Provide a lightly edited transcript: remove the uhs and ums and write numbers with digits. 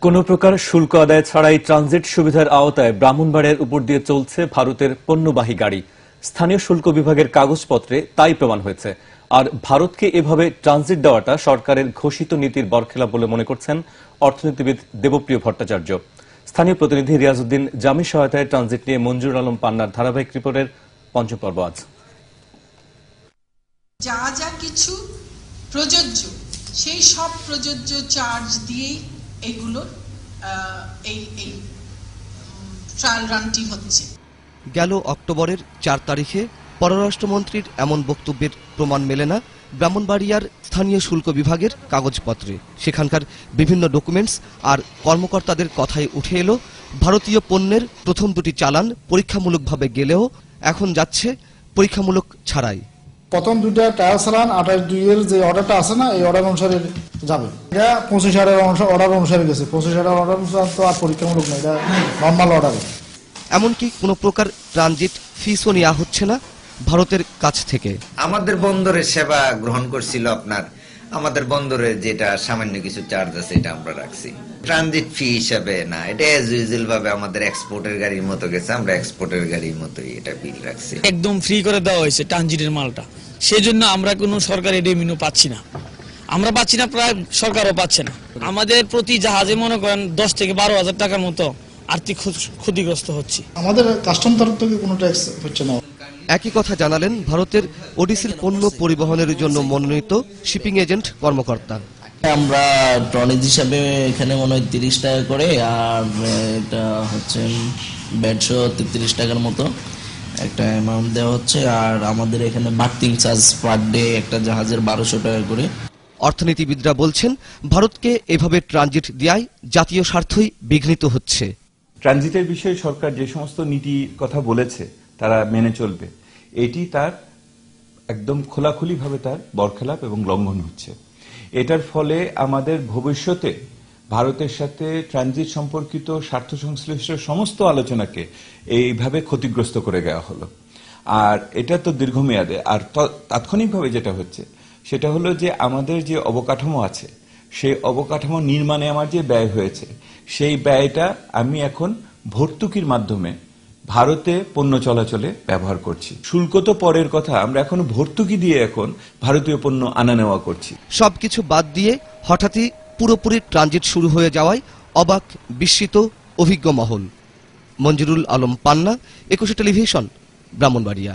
কোনো প্রকার শুল্ক আদায় ছাড়াই ট্রানজিট সুবিধার আওতায় ব্রাহ্মণবাড়িয়ার উপর দিয়ে চলছে ভারতের পণ্যবাহী গাড়ি। স্থানীয় শুল্ক বিভাগের কাগজপত্রে তাই প্রমাণ হয়েছে। আর ভারতকে এভাবে ট্রানজিট দেওয়াটা সরকারের ঘোষিত নীতির বরখেলাপ বলে মনে করছেন অর্থনীতিবিদ দেবপ্রিয় ভট্টাচার্য। স্থানীয় প্রতিনিধি রিয়াজউদ্দিন জামির সহায়তায় ট্রানজিট নিয়ে মঞ্জুর আলম পান্নার ধারাবাহিক রিপোর্টের পঞ্চম পর্ব আজ। যা যা কিছু প্রযোজ্য সেই সব প্রযোজ্য চার্জ দিয়েই এইগুলো এই ট্রায়াল রানটি হচ্ছে। গেল অক্টোবরের 4 তারিখে পররাষ্ট্রমন্ত্রীর এমন বক্তব্যের প্রমাণ মেলে না ব্রাহ্মণবাড়িয়ার স্থানীয় শুল্ক বিভাগের কাগজপত্রে। সেখানকার বিভিন্ন ডকুমেন্টস আর কর্মকর্তাদের কথাই উঠে এলো ভারতীয় পণ্যের প্রথম দুটি চালান পরীক্ষামূলকভাবে গেলেও এখন যাচ্ছে পরীক্ষামূলক ছাড়াই। প্রথম দুইটা ট্রায়াল চালান 28/2 যে অর্ডারটা আছে না, এই অর্ডার অনুসারে যাবে। এটা 25,000 অর্ডার অনুসারে গেছে। 25,000 অর্ডার অনুসারে তো আর পরীক্ষামূলক নয়, এটা নর্মাল অর্ডার। এমনকি কোনো প্রকার ট্রানজিট ফিসও নেওয়া হচ্ছে না ভারতের কাছ থেকে। আমাদের বন্দরের সেবা গ্রহণ করছিল আমাদের বন্দরে যেটা সামান্য কিছু চার্জ আছে এটা আমরা রাখছি ট্রানজিট ফি হিসাবে না, এটা এজ ইউজুয়াল ভাবে আমাদের এক্সপোর্টের গাড়ির মতো গেছে, আমরা এক্সপোর্টের গাড়ির মতোই এটা বিল রাখছি। একদম ফ্রি করে দেওয়া হয়েছে ট্রানজিটের মালটা, সেজন্য আমরা কোনো সরকারি রেভিনিউ পাচ্ছি না, প্রায় সরকারও পাচ্ছে না। আমাদের প্রতি জাহাজে মনে করেন 10 থেকে 12,000 টাকার মতো আর্থিক ক্ষতিগ্রস্ত হচ্ছে। আমাদের কাস্টম তরফ থেকে কোনো ট্যাক্স হচ্ছে না। একই কথা জানালেন ভারতের ওডিসির পণ্য পরিবহনের জন্য মনোনীত শিপিং এজেন্ট কর্মকর্তা। আমরা টনেজ হিসাবে এখানে মনে হয় 30 টাকা করে, আর এটা হচ্ছে 133 টাকার মতো একটা অ্যামাউন্ট দেওয়া হচ্ছে। আর আমাদের এখানে বার্থিং চার্জ পার ডে একটা জাহাজের 1200 টাকা করে। অর্থনীতিবিদরা বলছেন ভারতকে এভাবে ট্রানজিট দেওয়ায় জাতীয় স্বার্থই বিঘ্নিত হচ্ছে। ট্রানজিটের বিষয়ে সরকার যে সমস্ত নীতির কথা বলেছে তারা মেনে চলবে, এটি তার একদম খোলাখুলিভাবে তার বরখেলাপ এবং লঙ্ঘন হচ্ছে। এটার ফলে আমাদের ভবিষ্যতে ভারতের সাথে ট্রানজিট সম্পর্কিত স্বার্থ সংশ্লিষ্ট সমস্ত আলোচনাকে এইভাবে ক্ষতিগ্রস্ত করে দেওয়া হলো। আর এটা তো দীর্ঘমেয়াদে। আর তাৎক্ষণিকভাবে যেটা হচ্ছে সেটা হলো যে আমাদের যে অবকাঠামো আছে সেই অবকাঠামো নির্মাণে আমার যে ব্যয় হয়েছে সেই ব্যয়টা আমি এখন ভর্তুকির মাধ্যমে ভারতে পণ্য চলাচলে ব্যবহার করছি। শুল্ক তো পরের কথা, আমরা এখন ভর্তুকি দিয়ে এখন ভারতীয় পণ্য আনা নেওয়া করছি। সবকিছু বাদ দিয়ে হঠাৎই পুরোপুরি ট্রানজিট শুরু হয়ে যাওয়ায় অবাক বিস্মিত অভিজ্ঞ মহল। মঞ্জুরুল আলম পান্না, 21 টেলিভিশন, ব্রাহ্মণবাড়িয়া।